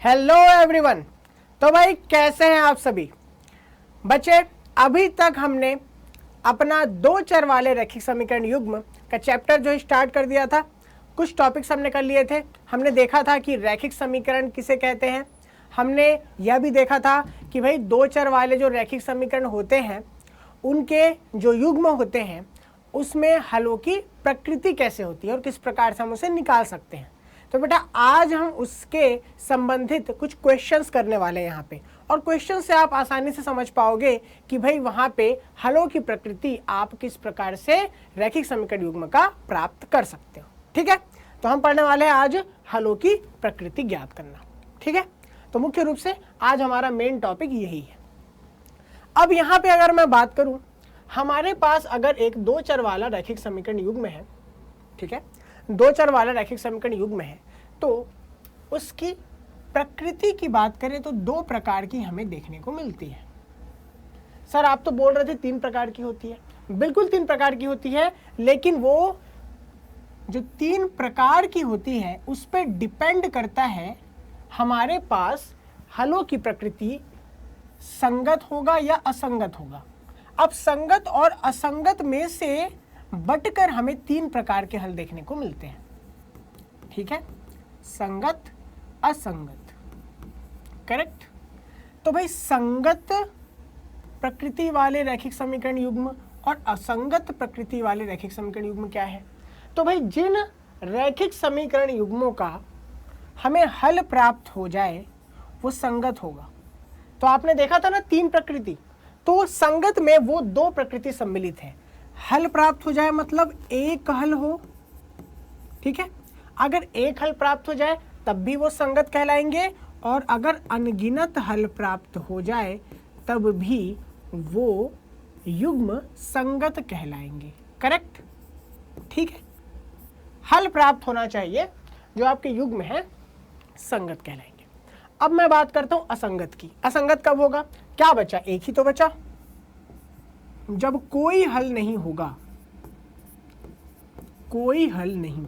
Hello everyone. तो भाई कैसे हैं आप सभी बच्चे। अभी तक हमने अपना दो चर वाले रैखिक समीकरण युग्म का चैप्टर जो स्टार्ट कर दिया था। कुछ टॉपिक्स हमने कर लिए थे। हमने देखा था कि रैखिक समीकरण किसे कहते हैं। हमने यह भी देखा था कि भाई दो चर वाले जो रैखिक समीकरण होते हैं उनके जो युग्म होते हैं उसमें हलों की प्रकृति कैसे होती है और किस प्रकार से हम उसे निकाल सकते हैं। तो बेटा आज हम उसके संबंधित कुछ क्वेश्चंस करने वाले हैं यहाँ पे, और क्वेश्चन से आप आसानी से समझ पाओगे कि भाई वहाँ पे हलों की प्रकृति आप किस प्रकार से रैखिक समीकरण युग्म का प्राप्त कर सकते हो। ठीक है, तो हम पढ़ने वाले हैं आज हलों की प्रकृति ज्ञात करना। ठीक है, तो मुख्य रूप से आज हमारा मेन टॉपिक यही है। अब यहाँ पे अगर मैं बात करूँ, हमारे पास अगर एक दो चर वाला रैखिक समीकरण युग्म है, ठीक है, दो चर वाला रैखिक समीकरण युग्म है, तो उसकी प्रकृति की बात करें तो दो प्रकार की हमें देखने को मिलती है। सर आप तो बोल रहे थे तीन प्रकार की होती है। बिल्कुल तीन प्रकार की होती है, लेकिन वो जो तीन प्रकार की होती है उस पर डिपेंड करता है हमारे पास हलों की प्रकृति संगत होगा या असंगत होगा। अब संगत और असंगत में से बटकर हमें तीन प्रकार के हल देखने को मिलते हैं। ठीक है, संगत असंगत, करेक्ट। तो भाई संगत प्रकृति वाले रैखिक समीकरण युग्म और असंगत प्रकृति वाले रैखिक समीकरण युग्म क्या है। तो भाई जिन रैखिक समीकरण युग्मों का हमें हल प्राप्त हो जाए वो संगत होगा। तो आपने देखा था ना तीन प्रकृति, तो संगत में वो दो प्रकृति सम्मिलित है। हल प्राप्त हो जाए मतलब एक हल हो, ठीक है। अगर एक हल प्राप्त हो जाए तब भी वो संगत कहलाएंगे, और अगर अनगिनत हल प्राप्त हो जाए तब भी वो युग्म संगत कहलाएंगे। करेक्ट, ठीक है। हल प्राप्त होना चाहिए, जो आपके युग्म है संगत कहलाएंगे। अब मैं बात करता हूं असंगत की। असंगत कब होगा? क्या बचा? एक ही तो बचा। जब कोई हल नहीं होगा, कोई हल नहीं,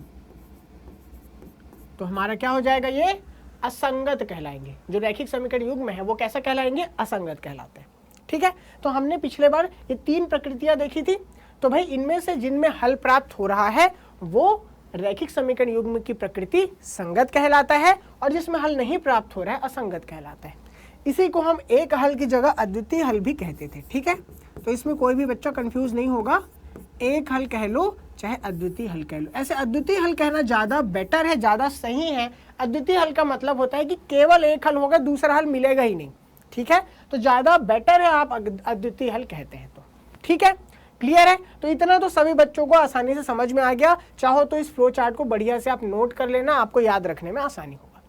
तो हमारा क्या हो जाएगा? ये असंगत कहलाएंगे। जो रैखिक समीकरण युग्म है वो कैसा कहलाएंगे? असंगत कहलाते हैं। ठीक है, तो हमने पिछले बार ये तीन प्रकृतियां देखी थी। तो भाई इनमें से जिनमें हल प्राप्त हो रहा है वो रैखिक समीकरण युग्म की प्रकृति संगत कहलाता है, और जिसमें हल नहीं प्राप्त हो रहा है असंगत कहलाता है। इसी को हम एक हल की जगह अद्वितीय हल भी कहते थे। ठीक है, तो इसमें कोई भी बच्चा कंफ्यूज नहीं होगा। एक हल कह लो चाहे अद्वितीय हल कह लो। ऐसे अद्वितीय हल कहना ज़्यादा बेटर है, ज़्यादा सही है। अद्वितीय हल का मतलब होता है कि केवल एक हल होगा, दूसरा हल मिलेगा ही नहीं। ठीक है, तो ज़्यादा बेटर है आप अद्वितीय हल कहते हैं तो। ठीक है, क्लियर है। तो इतना तो सभी बच्चों को आसानी से समझ में आ गया। चाहो तो इस फ्लो चार्ट को बढ़िया से आप नोट कर लेना, आपको याद रखने में आसानी होगा।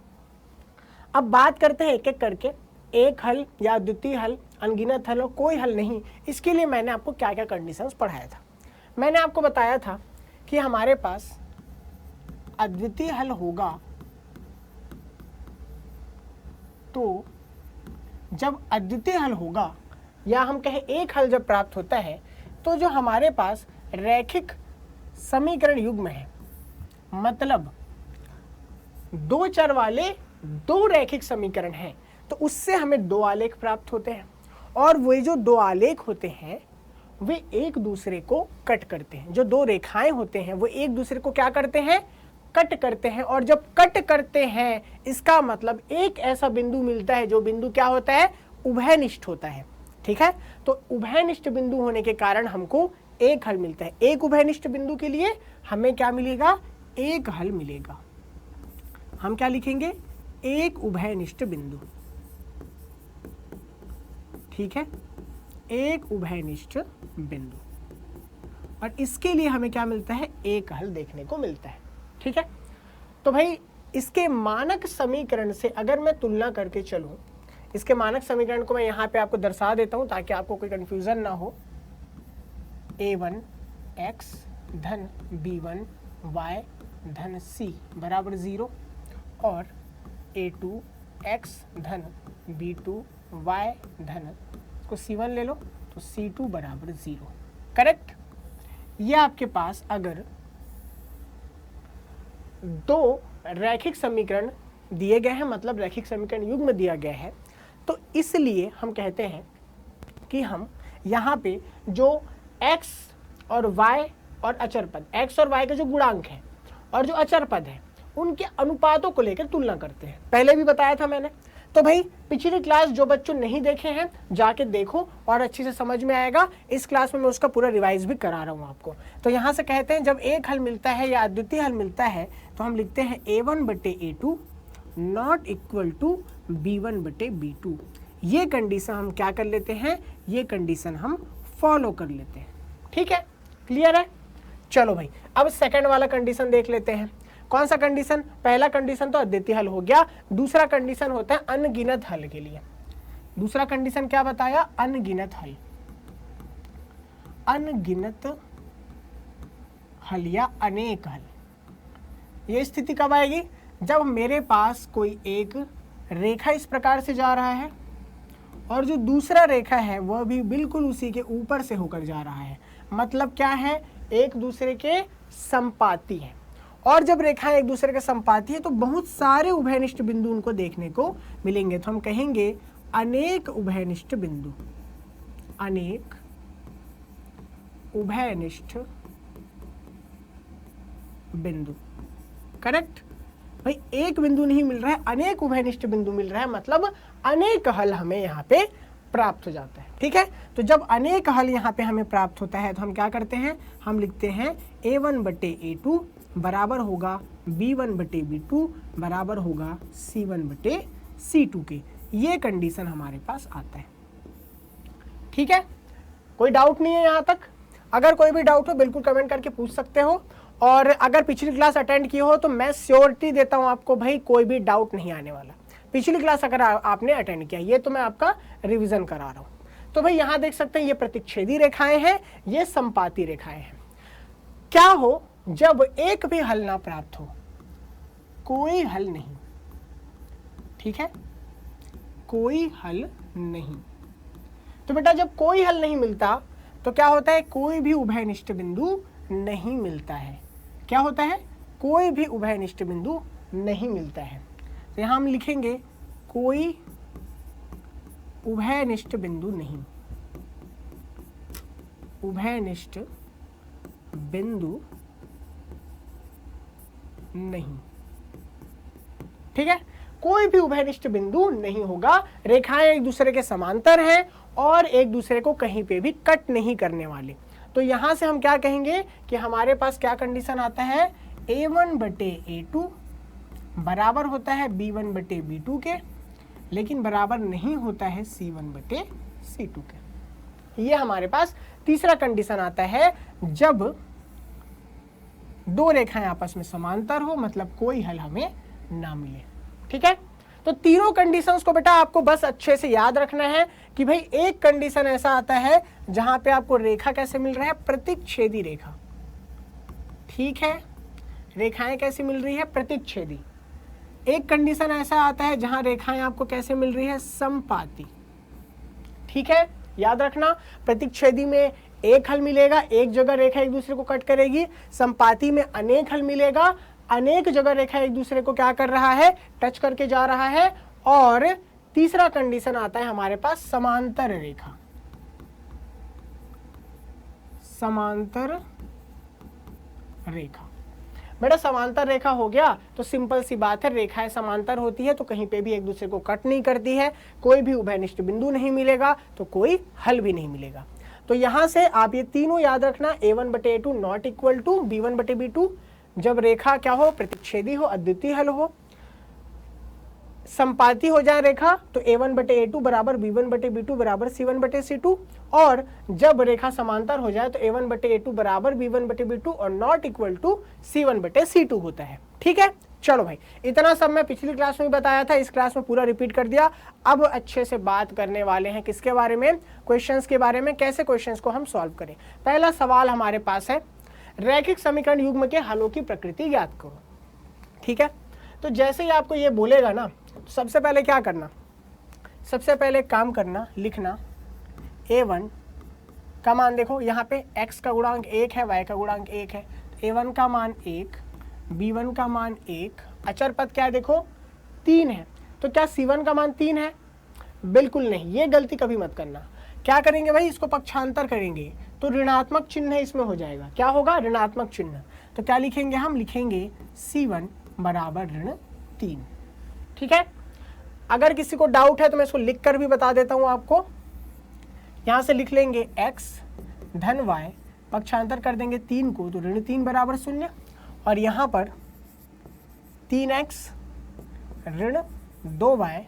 अब बात करते हैं एक एक करके, एक हल या अद्वितीय हल, अनगिनत हल, कोई हल नहीं। इसके लिए मैंने आपको क्या क्या कंडीशंस पढ़ाया था। मैंने आपको बताया था कि हमारे पास अद्वितीय हल होगा तो जब अद्वितीय हल होगा, या हम कहें एक हल जब प्राप्त होता है, तो जो हमारे पास रैखिक समीकरण युग्म है, मतलब दो चर वाले दो रैखिक समीकरण हैं, तो उससे हमें दो आलेख प्राप्त होते हैं। और वे जो दो आलेख होते हैं वे एक दूसरे को कट करते हैं। जो दो रेखाएं होते हैं वो एक दूसरे को क्या करते हैं? कट करते हैं। और जब कट करते हैं इसका मतलब एक ऐसा बिंदु मिलता है जो बिंदु क्या होता है? उभयनिष्ठ होता है। ठीक है, तो उभयनिष्ठ बिंदु होने के कारण हमको एक हल मिलता है। एक उभयनिष्ठ बिंदु के लिए हमें क्या मिलेगा? एक हल मिलेगा। हम क्या लिखेंगे? एक उभयनिष्ठ बिंदु। ठीक है, एक उभयनिष्ठ बिंदु, और इसके लिए हमें क्या मिलता है? एक हल देखने को मिलता है। ठीक है, तो भाई इसके मानक समीकरण से अगर मैं तुलना करके चलूं, इसके मानक समीकरण को मैं यहाँ पे आपको दर्शा देता हूं ताकि आपको कोई कंफ्यूजन ना हो। a1 x धन b1 y धन c बराबर 0, और a2 x धन b2 y धन, इसको c1 ले लो तो c2 बराबर 0। करेक्ट। ये आपके पास अगर दो रैखिक समीकरण दिए गए हैं, मतलब रैखिक समीकरण युग्म दिया गया है, तो इसलिए हम कहते हैं कि हम यहाँ पे जो x और y और अचर पद, x और y के जो गुणांक हैं और जो अचर पद है उनके अनुपातों को लेकर तुलना करते हैं। पहले भी बताया था मैंने। तो भाई पिछली क्लास जो बच्चों नहीं देखे हैं जाके देखो और अच्छे से समझ में आएगा। इस क्लास में मैं उसका पूरा रिवाइज भी करा रहा हूँ आपको। तो यहाँ से कहते हैं जब एक हल मिलता है या अद्वितीय हल मिलता है तो हम लिखते हैं a1/a2 not equal to b1/b2। ये कंडीशन हम क्या कर लेते हैं, ये कंडीशन हम फॉलो कर लेते हैं। ठीक है, क्लियर है। चलो भाई अब सेकंड वाला कंडीशन देख लेते हैं। कौन सा कंडीशन? पहला कंडीशन तो अद्वितीय हल हो गया, दूसरा कंडीशन होता है अनगिनत हल के लिए। दूसरा कंडीशन क्या बताया? अनगिनत हल। अनगिनत हल या अनेक हल। ये स्थिति कब आएगी? जब मेरे पास कोई एक रेखा इस प्रकार से जा रहा है और जो दूसरा रेखा है वह भी बिल्कुल उसी के ऊपर से होकर जा रहा है। मतलब क्या है? एक दूसरे के संपाती है। और जब रेखाएं एक दूसरे के संपाती है तो बहुत सारे उभयनिष्ठ बिंदु उनको देखने को मिलेंगे। तो हम कहेंगे अनेक उभयनिष्ठ बिंदु। अनेक उभयनिष्ठ बिंदु। करेक्ट भाई, एक बिंदु नहीं मिल रहा है, अनेक उभयनिष्ठ बिंदु मिल रहा है, मतलब अनेक हल हमें यहाँ पे प्राप्त हो जाता है। ठीक है, तो जब अनेक हल यहाँ पे हमें प्राप्त होता है तो हम क्या करते हैं, हम लिखते हैं a1/a2 बराबर होगा b1/b2 बराबर होगा c1/c2 के। ये कंडीशन हमारे पास आता है। ठीक है, कोई डाउट नहीं है यहाँ तक? अगर कोई भी डाउट हो बिल्कुल कमेंट करके पूछ सकते हो। और अगर पिछली क्लास अटेंड की हो तो मैं श्योरिटी देता हूँ आपको भाई कोई भी डाउट नहीं आने वाला। पिछली क्लास अगर आपने अटेंड किया, ये तो मैं आपका रिवीजन करा रहा हूँ। तो भाई यहाँ देख सकते हैं ये प्रतिच्छेदी रेखाएं हैं, ये संपाती रेखाएं हैं। क्या हो जब एक भी हल ना प्राप्त हो, कोई हल नहीं। ठीक है, कोई हल नहीं। तो बेटा जब कोई हल नहीं मिलता तो क्या होता है? कोई भी उभयनिष्ठ बिंदु नहीं मिलता है। क्या होता है? कोई भी उभयनिष्ठ बिंदु नहीं मिलता है। तो यहां हम लिखेंगे कोई उभयनिष्ठ बिंदु नहीं। उभयनिष्ठ बिंदु नहीं। ठीक है, कोई भी उभयनिष्ठ बिंदु नहीं होगा। रेखाएं एक दूसरे के समांतर हैं और एक दूसरे को कहीं पे भी कट नहीं करने वाले। तो यहां से हम क्या कहेंगे कि हमारे पास क्या कंडीशन आता है? a1/a2 बराबर होता है b1/b2 के, लेकिन बराबर नहीं होता है c1/c2 के। ये हमारे पास तीसरा कंडीशन आता है जब दो रेखाएं आपस में समांतर हो, मतलब कोई हल हमें ना मिले। ठीक है, तो तीनों कंडीशंस को बेटा आपको बस अच्छे से याद रखना है कि भाई एक कंडीशन ऐसा आता है जहां पे आपको रेखा कैसे मिल रहा है? प्रतिच्छेदी रेखा। ठीक है, रेखाएं कैसी मिल रही है? प्रतिच्छेदी। एक कंडीशन ऐसा आता है जहां रेखाएं आपको कैसे मिल रही है? संपाती। ठीक है, याद रखना, प्रतिच्छेदी में एक हल मिलेगा, एक जगह रेखा एक दूसरे को कट करेगी। संपाती में अनेक हल मिलेगा, अनेक जगह रेखा एक दूसरे को क्या कर रहा है? टच करके जा रहा है। और तीसरा कंडीशन आता है हमारे पास समांतर रेखा। समांतर रेखा। बेटा समांतर रेखा हो गया तो सिंपल सी बात है, रेखाएं समांतर होती है तो कहीं पे भी एक दूसरे को कट नहीं करती है, कोई भी उभयनिष्ठ बिंदु नहीं मिलेगा तो कोई हल भी नहीं मिलेगा। तो यहां से आप ये तीनों याद रखना, a1/a2 not equal to b1/b2। जब रेखा क्या हो? प्रतिच्छेदी हो, अद्वितीय हल हो, संपाती हो जाए रेखा तो a1/a2 बराबर b1/b2 बराबर c1/c2। और जब रेखा समांतर हो जाए तो a1/a2 बराबर b1/b2 और नॉट इक्वल टू c1/c2 होता है। ठीक है, चलो भाई इतना सब मैं पिछली क्लास में बताया था, इस क्लास में पूरा रिपीट कर दिया। अब अच्छे से बात करने वाले हैं किसके बारे में? क्वेश्चंस के बारे में, कैसे क्वेश्चंस को हम सॉल्व करें। पहला सवाल हमारे पास है, रैखिक समीकरण युग्म के हलों की प्रकृति ज्ञात करो। ठीक है, तो जैसे ही आपको ये बोलेगा ना, तो सबसे पहले क्या करना? सबसे पहले काम करना, लिखना a1 का मान। देखो यहाँ पे x का गुणांक 1 है, y का गुणांक 1 है। a1 का मान 1, b1 का मान 1, अचर पद क्या है? देखो 3 है, तो क्या C1 का मान 3 है? बिल्कुल नहीं, ये गलती कभी मत करना। क्या करेंगे भाई, इसको पक्षांतर करेंगे तो ऋणात्मक चिन्ह इसमें हो जाएगा। क्या होगा? ऋणात्मक चिन्ह। तो क्या लिखेंगे हम? लिखेंगे C1 बराबर -3। ठीक है, अगर किसी को डाउट है तो मैं इसको लिख कर भी बता देता हूं आपको। यहां से लिख लेंगे x धन y, पक्षांतर कर देंगे 3 को तो -3 बराबर 0, और यहां पर 3x ऋण 2y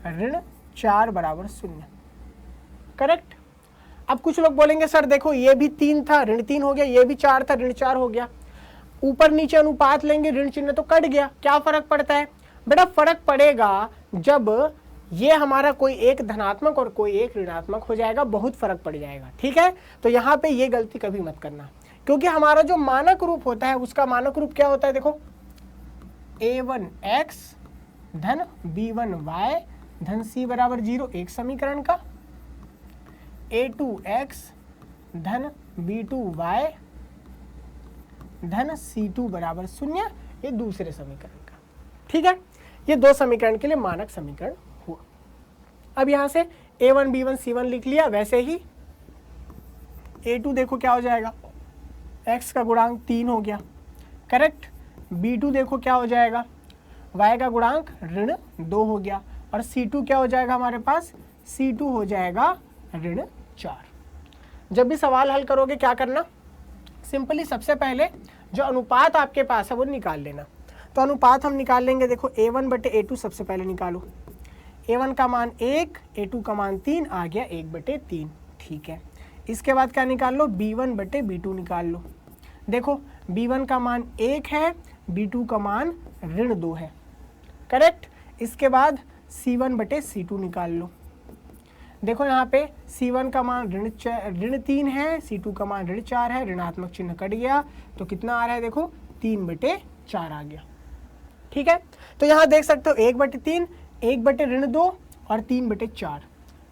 ऋण 4 बराबर 0। करेक्ट। अब कुछ लोग बोलेंगे सर देखो ये भी 3 था, ऋण 3 हो गया, ये भी 4 था, ऋण 4 हो गया, ऊपर नीचे अनुपात लेंगे, ऋण चिन्ह तो कट गया, क्या फर्क पड़ता है? बेटा फर्क पड़ेगा जब ये हमारा कोई एक धनात्मक और कोई एक ऋणात्मक हो जाएगा, बहुत फर्क पड़ जाएगा। ठीक है, तो यहाँ पे ये गलती कभी मत करना, क्योंकि हमारा जो मानक रूप होता है उसका मानक रूप क्या होता है? देखो a1x धन b1y धन c बराबर 0 एक समीकरण का, a2x धन b2y धन c2 बराबर 0 ये दूसरे समीकरण का। ठीक है, ये दो समीकरण के लिए मानक समीकरण हुआ। अब यहां से a1 b1 c1 लिख लिया, वैसे ही a2 देखो क्या हो जाएगा, x का गुणांक 3 हो गया। करेक्ट। b2 देखो क्या हो जाएगा, y का गुणांक ऋण 2 हो गया, और c2 क्या हो जाएगा हमारे पास? c2 हो जाएगा ऋण 4। जब भी सवाल हल करोगे क्या करना, सिंपली सबसे पहले जो अनुपात आपके पास है वो निकाल लेना। तो अनुपात हम निकाल लेंगे, देखो a1 बटे a2 सबसे पहले निकालो। a1 का मान 1, a2 का मान 3 आ गया 1 बटे 3। ठीक है, इसके बाद क्या निकाल लो? b1 बटे b2 निकाल लो। देखो b1 का मान 1 है, b2 का मान ऋण 2 है। करेक्ट। इसके बाद c1 बटे c2 निकाल लो। देखो यहाँ पे c1 का मान ऋण 3 है, c2 का मान ऋण 4 है, ऋणात्मक चिन्ह कट गया तो कितना आ रहा है? देखो 3 बटे 4 आ गया। ठीक है, तो यहाँ देख सकते हो 1 बटे 3, 1 बटे ऋण 2 और 3 बटे 4।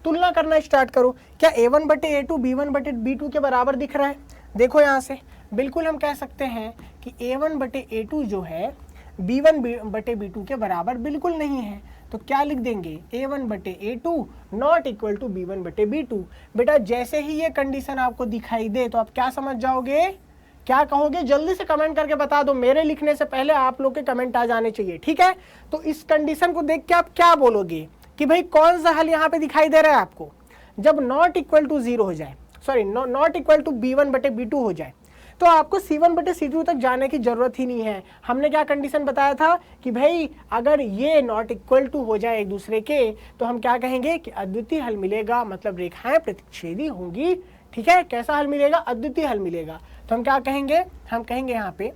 तुलना करना स्टार्ट करो, क्या a1 बटे a2 b1 बटे b2 के बराबर दिख रहा है? देखो यहाँ से बिल्कुल हम कह सकते हैं कि a1 बटे a2 जो है b1 बटे b2 के बराबर बिल्कुल नहीं है। तो क्या लिख देंगे? a1 बटे a2 not equal to b1 बटे b2। बेटा जैसे ही ये कंडीशन आपको दिखाई दे तो आप क्या समझ जाओगे, क्या कहोगे? जल्दी से कमेंट करके बता दो, मेरे लिखने से पहले आप लोग के कमेंट आ जाने चाहिए। ठीक है, तो इस कंडीशन को देख के आप क्या बोलोगे कि भाई कौन सा हल यहाँ पे दिखाई दे रहा है आपको? जब नॉट इक्वल टू 0 हो जाए, sorry not equal to b1 बटे b2 हो जाए, तो आपको c1 बटे c2 तक जाने की जरूरत ही नहीं है। हमने क्या कंडीशन बताया था कि भाई अगर ये नॉट इक्वल टू हो जाए एक दूसरे के, तो हम क्या कहेंगे कि अद्वितीय हल मिलेगा, मतलब रेखाएं प्रतिच्छेदी होंगी। ठीक है, कैसा हल मिलेगा? अद्वितीय हल मिलेगा। तो हम क्या कहेंगे? हम कहेंगे यहाँ पे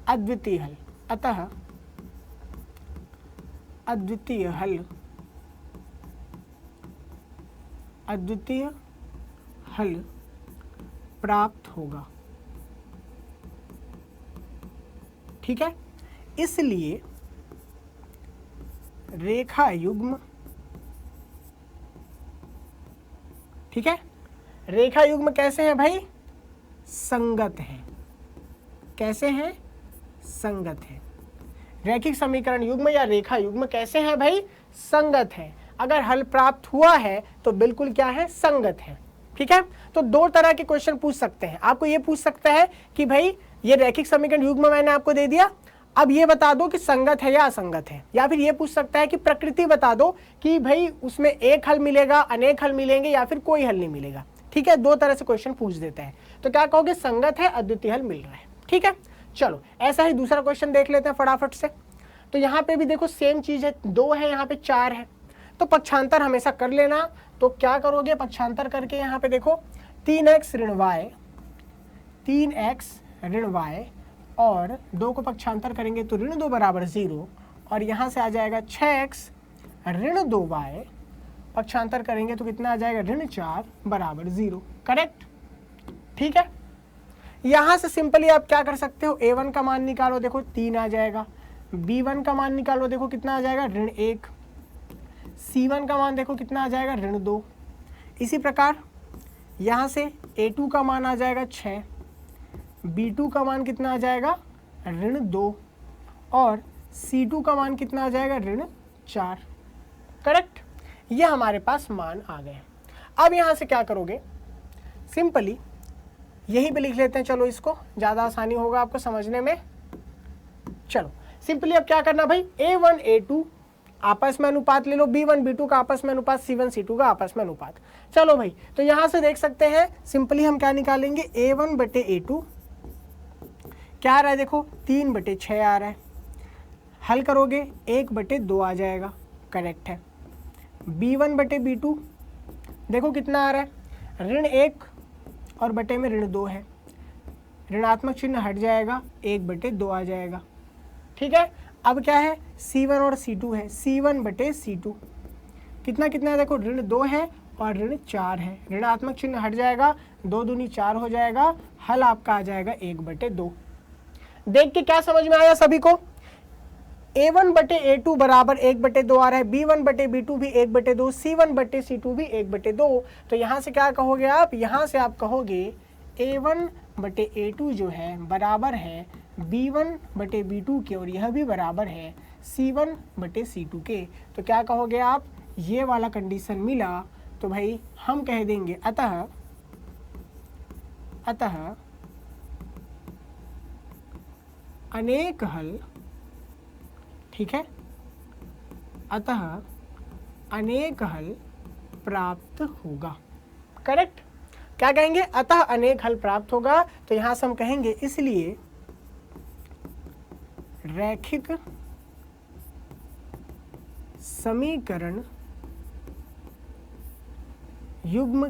अद्वितीय हल। अतः अद्वितीय हल, अद्वितीय हल प्राप्त होगा। ठीक है, इसलिए रेखा युग्म, ठीक है, रेखा युग्म कैसे हैं भाई? संगत हैं। कैसे हैं? संगत है। रैखिक समीकरण युग्म या रेखा युग्म कैसे हैं भाई? संगत है। अगर हल प्राप्त हुआ है तो बिल्कुल क्या है? संगत है। ठीक है, तो दो तरह के क्वेश्चन पूछ सकते हैं। आपको ये पूछ सकता है कि भाई ये रैखिक समीकरण युग्म मैंने आपको दे दिया, अब ये बता दो कि संगत है या असंगत है। या फिर ये पूछ सकता है कि प्रकृति बता दो कि भाई उसमें एक हल मिलेगा, अनेक हल मिलेंगे या फिर कोई हल नहीं मिलेगा। ठीक है, दो तरह से क्वेश्चन पूछ देता है। तो क्या कहोगे? संगत है, अद्वितीय हल मिल रहा है। ठीक है, चलो ऐसा ही दूसरा क्वेश्चन देख लेते हैं फटाफट से। तो यहाँ पे भी देखो सेम चीज है, 2 है, यहाँ पे 4 है, तो पक्षांतर हमेशा कर लेना। तो क्या करोगे? पक्षांतर करके यहाँ पे देखो 3x ऋण y, 3x ऋण y और 2 को पक्षांतर करेंगे तो ऋण 2 बराबर 0, और यहाँ से आ जाएगा 6x ऋण 2y, पक्षांतर करेंगे तो कितना आ जाएगा? ऋण 4 बराबर 0। करेक्ट। ठीक है, यहाँ से सिंपली आप क्या कर सकते हो? a1 का मान निकालो, देखो 3 आ जाएगा। b1 का मान निकालो, देखो कितना आ जाएगा? ऋण 1। c1 का मान देखो कितना आ जाएगा? ऋण 2। इसी प्रकार यहाँ से a2 का मान आ जाएगा 6, b2 का मान कितना आ जाएगा? ऋण 2, और C2 का मान कितना आ जाएगा, ऋण 4। करेक्ट, ये हमारे पास मान आ गए। अब यहाँ से क्या करोगे, सिंपली यही पे लिख लेते हैं, चलो इसको, ज़्यादा आसानी होगा आपको समझने में। चलो सिंपली अब क्या करना भाई, A1 A2 आपस में अनुपात ले लो, B1 B2 का आपस में अनुपात, C1 C2 का आपस में अनुपात। चलो भाई, तो यहाँ से देख सकते हैं सिंपली हम क्या निकालेंगे, A1 बटे A2 क्या आ रहा है, देखो 3/6 आ रहा है। हल करोगे 1/2 आ जाएगा, करेक्ट है। B1 बटे B2 देखो कितना आ रहा है, ऋण 1 और बटे में ऋण 2 है, ऋणात्मक चिन्ह हट जाएगा, 1/2 आ जाएगा। ठीक है, अब क्या है, C1 और C2 है, C1 बटे C2 कितना कितना है, देखो ऋण 2 है और ऋण 4 है, ऋणात्मक चिन्ह हट जाएगा, 2 दूनी 4 हो जाएगा, हल आपका आ जाएगा 1/2। देख के क्या समझ में आया सभी को, A1 बटे A2 बराबर 1/2 आ रहा है, B1 बटे B2 भी 1/2, C1 बटे C2 भी 1/2। तो यहाँ से क्या कहोगे आप, यहाँ से आप कहोगे A1 बटे A2 जो है बराबर है B1 बटे B2 के, और यह भी बराबर है C1 बटे C2 के। तो क्या कहोगे आप, ये वाला कंडीशन मिला तो भाई हम कह देंगे अतः अनेक हल, ठीक है, अतः अनेक हल प्राप्त होगा। करेक्ट, क्या कहेंगे, अतः अनेक हल प्राप्त होगा। तो यहां से हम कहेंगे इसलिए रैखिक समीकरण युग्म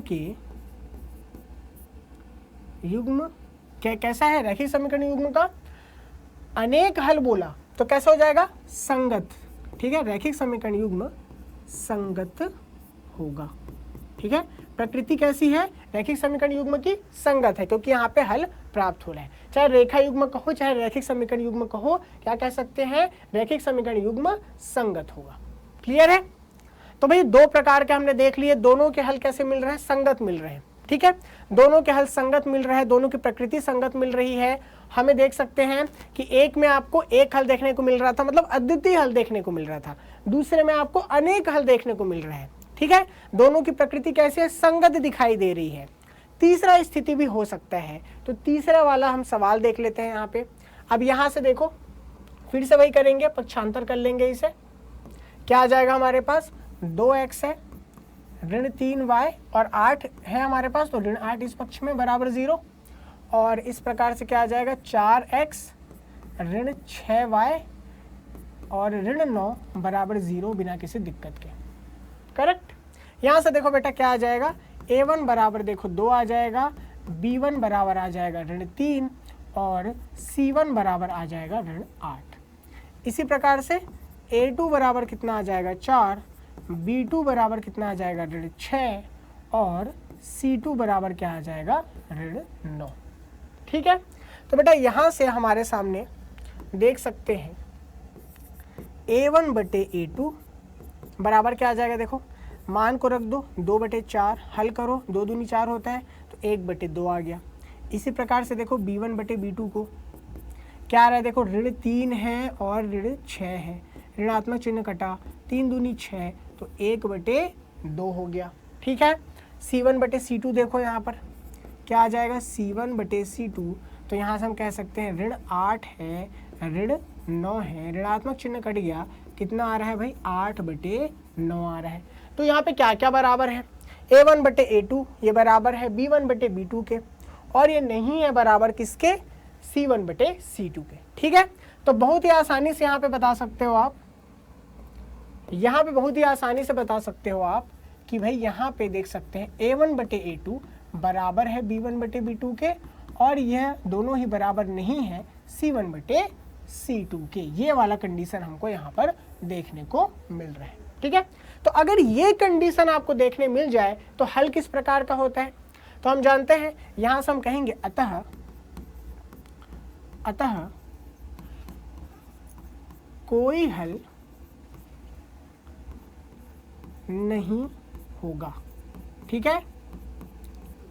कैसा है, रैखिक समीकरण युग्म का अनेक हल बोला तो कैसा हो जाएगा, संगत। ठीक है, रैखिक समीकरण युग्म संगत होगा। ठीक है, प्रकृति कैसी है, रैखिक समीकरण युग्म की संगत है, क्योंकि यहाँ पे हल प्राप्त हो रहा है। चाहे रेखा युग्म कहो चाहे रैखिक समीकरण युग्म कहो, क्या कह सकते हैं, रैखिक समीकरण युग्म संगत होगा। क्लियर है। तो भाई दो प्रकार के हमने देख लिए, दोनों के हल कैसे मिल रहे हैं, संगत मिल रहे हैं। ठीक है, दोनों के हल संगत मिल रहे हैं, दोनों की प्रकृति संगत मिल रही है। हमें देख सकते हैं कि एक में आपको एक हल देखने को मिल रहा था, मतलब अद्वितीय हल देखने को मिल रहा था, दूसरे में आपको अनेक हल देखने को मिल रहा है। ठीक है, दोनों की प्रकृति कैसे है, संगत दिखाई दे रही है। तीसरा स्थिति भी हो सकता है, तो तीसरा वाला हम सवाल देख लेते हैं यहाँ पे। अब यहाँ से देखो, फिर से वही करेंगे, पक्षांतर कर लेंगे इसे। क्या आ जाएगा हमारे पास, 2x है, ऋण 3y और 8 है हमारे पास, तो ऋण 8 इस पक्ष में बराबर 0, और इस प्रकार से क्या आ जाएगा, 4x ऋण 6y और ऋण 9 बराबर 0 बिना किसी दिक्कत के। करेक्ट, यहाँ से देखो बेटा क्या आ जाएगा, A1 बराबर देखो 2 आ जाएगा, B1 बराबर आ जाएगा ऋण 3 और C1 बराबर आ जाएगा ऋण 8। इसी प्रकार से A2 बराबर कितना आ जाएगा, 4, B2 बराबर कितना आ जाएगा, ऋण 6 और C2 बराबर क्या आ जाएगा, ऋण 9। ठीक है, तो बेटा यहाँ से हमारे सामने देख सकते हैं A1 बटे A2 बराबर क्या आ जाएगा, देखो मान को रख दो, 2/4 हल करो, 2 दूनी 4 होता है, तो 1/2 आ गया। इसी प्रकार से देखो B1 बटे B2 को क्या आ रहा है, देखो ऋण 3 है और ऋण 6 है, ऋणात्मक चिन्ह कटा, 3 दूनी 6, तो 1/2 हो गया। ठीक है, C1 बटे C2 देखो यहाँ पर क्या आ जाएगा, C1 बटे C2, तो यहाँ से हम कह सकते हैं ऋण 8 है, ऋण 9 है, ऋणात्मक चिन्ह कट गया, कितना आ रहा है भाई, 8/9 आ रहा है। तो यहाँ पे क्या क्या बराबर है, A1 बटे A2 ये बराबर है B1 बटे B2 के, और ये नहीं है बराबर किसके, C1 बटे C2 के। ठीक है, तो बहुत ही आसानी से यहाँ पे बता सकते हो आप, यहाँ पे बहुत ही आसानी से बता सकते हो आप कि भाई यहाँ पे देख सकते हैं A1 बटे A2 बराबर है B1 बटे B2 के, और यह दोनों ही बराबर नहीं है C1 बटे C2 के। ये वाला कंडीशन हमको यहाँ पर देखने को मिल रहा है। ठीक है, तो अगर ये कंडीशन आपको देखने मिल जाए तो हल किस प्रकार का होता है, तो हम जानते हैं, यहाँ से हम कहेंगे अतः कोई हल नहीं होगा। ठीक है,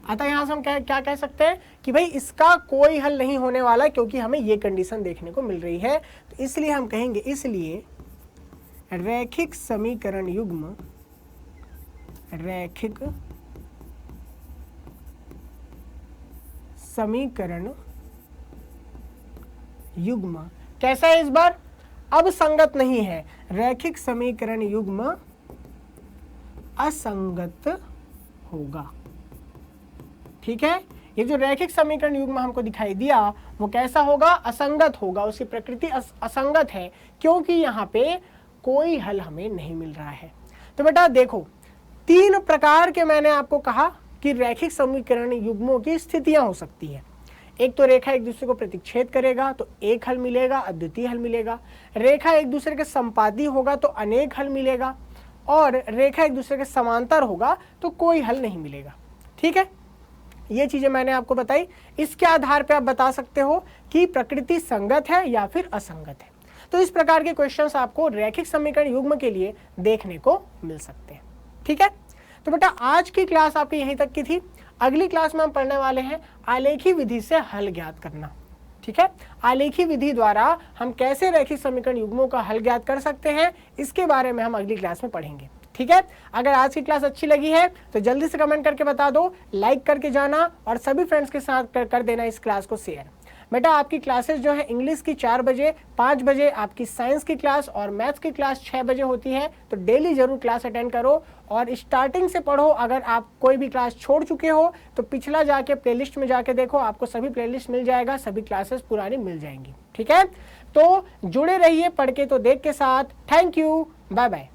अतः यहाँ से हम क्या कह सकते हैं कि भाई इसका कोई हल नहीं होने वाला, क्योंकि हमें ये कंडीशन देखने को मिल रही है। तो इसलिए हम कहेंगे, इसलिए रैखिक समीकरण युग्म, रैखिक समीकरण युग्म कैसा है इस बार? अब संगत नहीं है, रैखिक समीकरण युग्म असंगत होगा। ठीक है, ये जो रैखिक समीकरण युग्म हमको दिखाई दिया वो कैसा होगा? असंगत होगा, उसकी प्रकृति असंगत है, क्योंकि यहाँ पे कोई हल हमें नहीं मिल रहा है। तो बेटा देखो, 3 प्रकार के मैंने आपको कहा कि रैखिक समीकरण युग्मों की स्थितियां हो सकती है। एक तो रेखा एक दूसरे को प्रतिच्छेद करेगा तो एक हल मिलेगा, अद्वितीय हल मिलेगा। रेखा एक दूसरे के संपाती होगा तो अनेक हल मिलेगा, और रेखा एक दूसरे के समांतर होगा तो कोई हल नहीं मिलेगा। ठीक है, ये चीजें मैंने आपको बताई। इसके आधार पे आप बता सकते हो कि प्रकृति संगत है या फिर असंगत है। तो इस प्रकार के क्वेश्चंस आपको रैखिक समीकरण युग्म के लिए देखने को मिल सकते हैं। ठीक है, तो बेटा आज की क्लास आपकी यहीं तक की थी। अगली क्लास में हम पढ़ने वाले हैं आलेखी विधि से हल ज्ञात करना। ठीक है, आलेखी विधि द्वारा हम कैसे रैखिक समीकरण युग्मों का हल ज्ञात कर सकते हैं, इसके बारे में हम अगली क्लास में पढ़ेंगे। ठीक है, अगर आज की क्लास अच्छी लगी है तो जल्दी से कमेंट करके बता दो, लाइक करके जाना और सभी फ्रेंड्स के साथ कर देना इस क्लास को शेयर। बेटा आपकी क्लासेस जो है इंग्लिश की 4 बजे, 5 बजे आपकी साइंस की क्लास और मैथ्स की क्लास 6 बजे होती है। तो डेली जरूर क्लास अटेंड करो और स्टार्टिंग से पढ़ो। अगर आप कोई भी क्लास छोड़ चुके हो तो पिछला जाके प्लेलिस्ट में जाके देखो, आपको सभी प्लेलिस्ट मिल जाएगा, सभी क्लासेस पुरानी मिल जाएंगी। ठीक है, तो जुड़े रहिए पढ़ के तो देख के साथ। Thank you, bye bye.